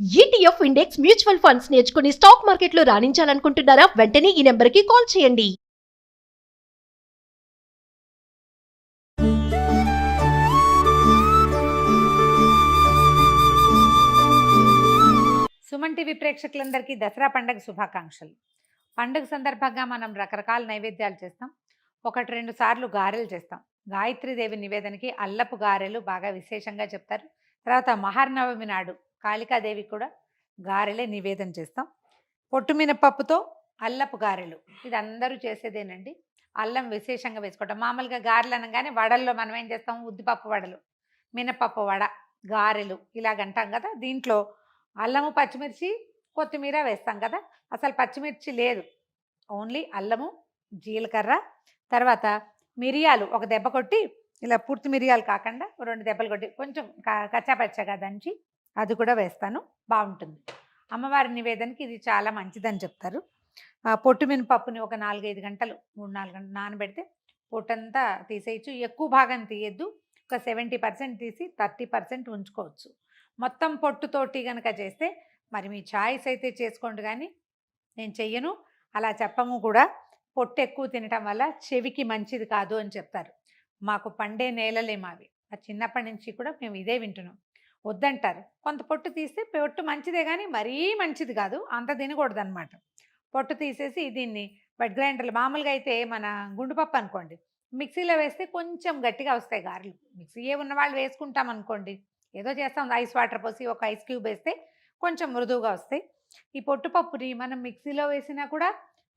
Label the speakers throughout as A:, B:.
A: ETF index mutual funds నేర్చుకుని stock మార్కెట్లో రాణించాలనుకుంటున్నారా? వెంటనే ఈ నెంబర్కి కాల్ చేయండి.
B: సుమన్ టీవీ ప్రేక్షకులందరికీ దసరా పండుగ శుభాకాంక్షలు. పండుగ సందర్భంగా మనం రకరకాల నైవేద్యాలు చేస్తాం. 1-2 సార్లు గారెలు చేస్తాం. గాయత్రీదేవి నివేదనకి అల్లపు గారెలు బాగా విశేషంగా చెప్తారు. తర్వాత మహానవమి నాడు కాళికాదేవి కూడా గారెలే నివేదన చేస్తాం. పొట్టు మినపప్పుతో అల్లపు గారెలు ఇది అందరూ చేసేదేనండి. అల్లం విశేషంగా వేసుకోవటం. మామూలుగా గారెలు అనగానే వడల్లో మనం ఏం చేస్తాం, ఉద్దిపప్పు వడలు, మినపప్పు వడ, గారెలు ఇలాగంటాం కదా. దీంట్లో అల్లము, పచ్చిమిర్చి, కొత్తిమీర వేస్తాం కదా. అసలు పచ్చిమిర్చి లేదు, ఓన్లీ అల్లము, జీలకర్ర, తర్వాత మిరియాలు ఒక దెబ్బ కొట్టి, ఇలా పూర్తి మిరియాలు కాకుండా 2 దెబ్బలు కొట్టి కొంచెం కచ్చాపచ్చగా దంచి అది కూడా వేస్తాను. బాగుంటుంది. అమ్మవారి నివేదనకి ఇది చాలా మంచిదని చెప్తారు. పొట్టు మినపప్పుని ఒక 4-5 గంటలు 3-4 గంటలు నానబెడితే పొట్టంతా తీసేయచ్చు. ఎక్కువ భాగం తీయద్దు, ఒక 70% తీసి 30% ఉంచుకోవచ్చు. మొత్తం పొట్టుతోటి కనుక చేస్తే మరి మీ చాయిస్ అయితే చేసుకోండి, కానీ నేను చెయ్యను, అలా చెప్పము కూడా. పొట్టు ఎక్కువ తినటం వల్ల చెవికి మంచిది కాదు అని చెప్తారు. మాకు పండే నేలలే మావి. ఆ చిన్నప్పటి నుంచి కూడా మేము ఇదే వింటున్నాం. వద్దంటారు. కొంత పొట్టు తీస్తే పొట్టు మంచిదే, కానీ మరీ మంచిది కాదు, అంత తినకూడదు అనమాట. పొట్టు తీసేసి దీన్ని వెట్ గ్రైండర్లు, మామూలుగా అయితే మన గుండుపప్పు అనుకోండి, మిక్సీలో వేస్తే కొంచెం గట్టిగా వస్తాయి గారెలు. మిక్సీ ఉన్న వాళ్ళు వేసుకుంటాం అనుకోండి, ఏదో చేస్తాం, ఐస్ వాటర్ పోసి ఒక ఐస్ క్యూబ్ వేస్తే కొంచెం మృదువుగా వస్తాయి. ఈ పొట్టుపప్పుని మనం మిక్సీలో వేసినా కూడా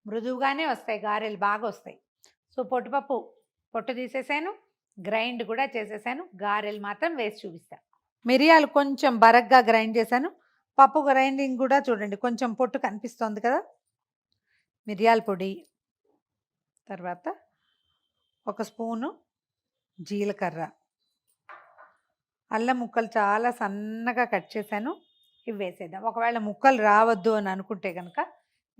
B: మృదువుగానే వస్తాయి, గారెలు బాగా వస్తాయి. సో పొట్టు తీసేసాను, గ్రైండ్ కూడా చేసేసాను. గారెలు మాత్రం వేసి చూపిస్తాను. మిరియాలు కొంచెం బరగ్గా గ్రైండ్ చేశాను. పప్పు గ్రైండింగ్ కూడా చూడండి, కొంచెం పొట్టు కనిపిస్తుంది కదా. మిరియాల పొడి, తర్వాత 1 స్పూను జీలకర్ర, అల్లం ముక్కలు చాలా సన్నగా కట్ చేశాను, ఇవి వేసేద్దాం. ఒకవేళ ముక్కలు రావద్దు అని అనుకుంటే కనుక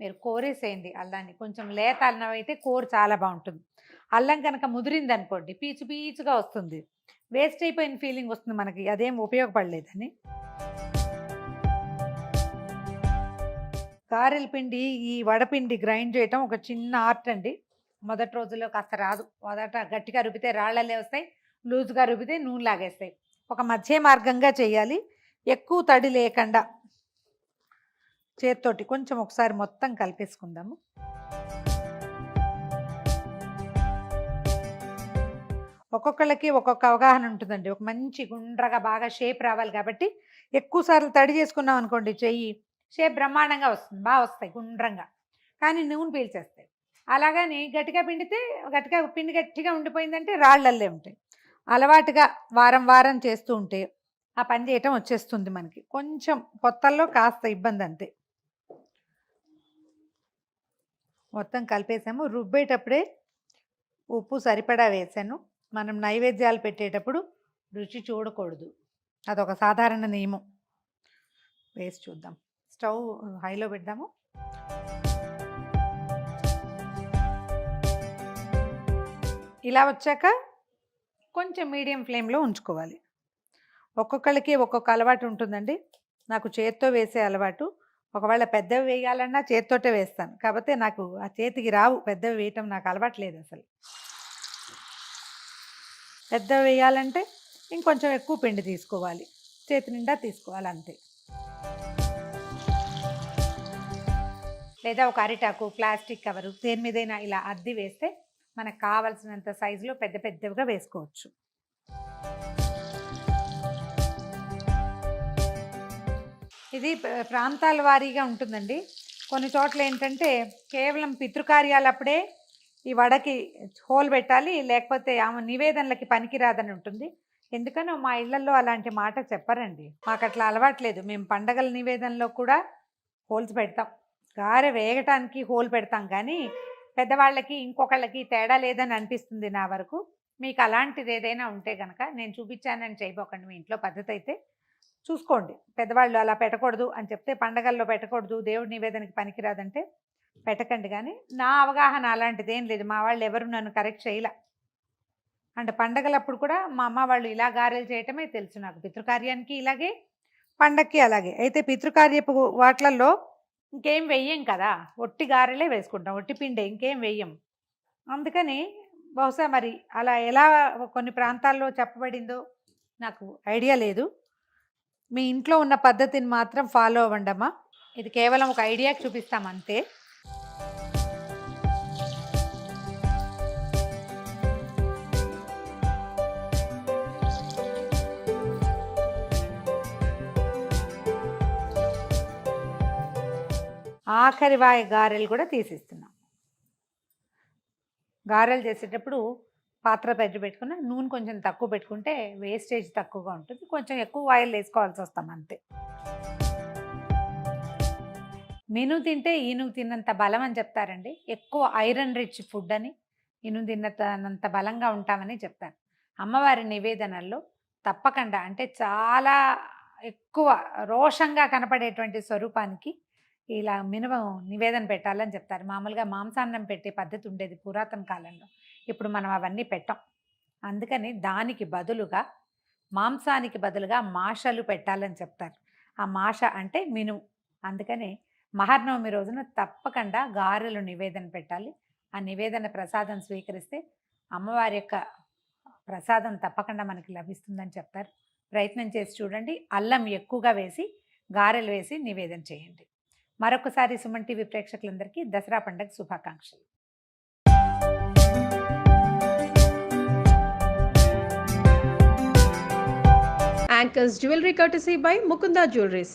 B: మీరు కోరేసేయండి అల్లాన్ని. కొంచెం లేత అల్లం అయితే కూర చాలా బాగుంటుంది. అల్లం కనుక ముదిరింది అనుకోండి, పీచు పీచుగా వస్తుంది, వేస్ట్ అయిపోయిన ఫీలింగ్ వస్తుంది మనకి, అదేం ఉపయోగపడలేదని. గారెల పిండి, ఈ వడపిండి గ్రైండ్ చేయటం ఒక చిన్న ఆర్ట్ అండి. మొదటి రోజుల్లో కాస్త రాదు. మొదట గట్టిగా రుబ్బితే రాళ్ళలే వస్తాయి, లూజ్గా రుబ్బితే నూనె లాగేస్తాయి. ఒక మధ్య మార్గంగా చేయాలి, ఎక్కువ తడి లేకుండా. చేత్తోటి కొంచెం ఒకసారి మొత్తం కలిపేసుకుందాము. ఒక్కొక్కళ్ళకి ఒక్కొక్క అవగాహన ఉంటుందండి. ఒక మంచి గుండ్రగా బాగా షేప్ రావాలి కాబట్టి ఎక్కువ సార్లు తడి చేసుకున్నాం అనుకోండి, చెయ్యి షేప్ బ్రహ్మాండంగా వస్తుంది, బాగా వస్తాయి గుండ్రంగా, కానీ నూనె పీల్చేస్తాయి. అలాగని గట్టిగా పిండితే పిండి గట్టిగా ఉండిపోయిందంటే రాళ్ళల్లే ఉంటాయి. అలవాటుగా వారం వారం చేస్తూ ఉంటే ఆ పని చేయటం వచ్చేస్తుంది మనకి. కొంచెం కొత్తల్లో కాస్త ఇబ్బంది అంతే. మొత్తం కలిపేసాము. రుబ్బేటప్పుడే ఉప్పు సరిపడా వేసాను. మనం నైవేద్యాలు పెట్టేటప్పుడు రుచి చూడకూడదు, అదొక సాధారణ నియమం. వేసి చూద్దాం. స్టవ్ హైలో పెడదాము. ఇలా వచ్చాక కొంచెం మీడియం ఫ్లేమ్లో ఉంచుకోవాలి. ఒక్కొక్కళ్ళకి ఒక్కొక్క అలవాటు ఉంటుందండి. నాకు చేత్తో వేసే అలవాటు. ఒకవేళ పెద్దవి వేయాలన్నా చేత్తోటే వేస్తాను, కాకపోతే నాకు ఆ చేతికి రావు, పెద్దవి వేయటం నాకు అలవాటు లేదు అసలు. పెద్దవి వేయాలంటే ఇంకొంచెం ఎక్కువ పిండి తీసుకోవాలి, చేతి నిండా తీసుకోవాలి అంతే. లేదా ఒక అరిటాకు, ప్లాస్టిక్ కవరు, దేని మీదైనా ఇలా అద్ది వేస్తే మనకు కావలసినంత సైజులో పెద్ద పెద్దవిగా వేసుకోవచ్చు. ఇది ప్రాంతాల వారీగా ఉంటుందండి. కొన్ని చోట్ల ఏంటంటే కేవలం పితృకార్యాలప్పుడే ఈ వడకి హోల్ పెట్టాలి, లేకపోతే ఆమె నివేదనలకి పనికిరాదని ఉంటుంది. ఎందుకనో మా ఇళ్లలో అలాంటి మాట చెప్పరండి, మాకు అట్లా అలవాట్లేదు. మేము పండగల నివేదనలో కూడా హోల్స్ పెడతాం, గారె వేగటానికి హోల్ పెడతాం, కానీ పెద్దవాళ్ళకి ఇంకొకళ్ళకి తేడా లేదని అనిపిస్తుంది నా వరకు. మీకు అలాంటిది ఏదైనా ఉంటే కనుక నేను చూపించానని చేయబోకండి. మీ ఇంట్లో పద్ధతి అయితే చూసుకోండి. పెద్దవాళ్ళు అలా పెట్టకూడదు అని చెప్తే, పండగల్లో పెట్టకూడదు, దేవుడి నివేదనకి పనికిరాదంటే పెట్టకండి. కానీ నా అవగాహన అలాంటిదేం లేదు, మా వాళ్ళు ఎవరు నన్ను కరెక్ట్ చేయలే. అంటే పండగలప్పుడు కూడా మా అమ్మ వాళ్ళు ఇలా గారెలు చేయటమే తెలుసు నాకు. పితృకార్యానికి ఇలాగే, పండక్కి అలాగే. అయితే పితృకార్యపు వాట్లల్లో ఇంకేం వెయ్యం కదా! ఒట్టి గారెలే వేసుకుంటాం. ఒట్టి పిండే ఇంకేం వెయ్యం. అందుకని బహుశా మరి అలా ఎలా కొన్ని ప్రాంతాల్లో చెప్పబడిందో నాకు ఐడియా లేదు. మీ ఇంట్లో ఉన్న పద్ధతిని మాత్రం ఫాలో అవ్వండమ్మా. ఇది కేవలం ఒక ఐడియాకి చూపిస్తాం అంతే. ఆఖరి వాయి గారెలు కూడా తీసిస్తున్నాం. గారెలు చేసేటప్పుడు పాత్ర పెట్టుకుని నూనె కొంచెం తక్కువ పెట్టుకుంటే వేస్టేజ్ తక్కువగా ఉంటుంది. కొంచెం ఎక్కువ ఆయిల్ వేసుకోవాల్సి వస్తాం అంతే. మినుము తింటే ఈనుగు తిన్నంత బలం అని చెప్తారండి. ఎక్కువ ఐరన్ రిచ్ ఫుడ్ అని, ఈనుగు తిన్నంత బలంగా ఉంటామని చెప్తారు. అమ్మవారి నివేదనల్లో తప్పకుండా అంటే చాలా ఎక్కువ రోషంగా కనపడేటువంటి స్వరూపానికి ఇలా మినుము నివేదన పెట్టాలని చెప్తారు. మామూలుగా మాంసాన్నం పెట్టే పద్ధతి ఉండేది పురాతన కాలంలో. ఇప్పుడు మనం అవన్నీ పెట్టాం. అందుకని దానికి బదులుగా మాంసానికి బదులుగా మాషలు పెట్టాలని చెప్తారు. ఆ మాష అంటే మినుము. అందుకని మహర్నవమి రోజున తప్పకుండా గారెలు నివేదన పెట్టాలి. ఆ నివేదన ప్రసాదం స్వీకరిస్తే అమ్మవారి యొక్క ప్రసాదం తప్పకుండా మనకి లభిస్తుందని చెప్తారు. ప్రయత్నం చేసి చూడండి. అల్లం ఎక్కువగా వేసి గారెలు వేసి నివేదన చేయండి. మరొకసారి సుమన్ టీవీ ప్రేక్షకులందరికీ దసరా పండుగ శుభాకాంక్షలు.
C: Anchors Jewelry courtesy by Mukunda Jewelries.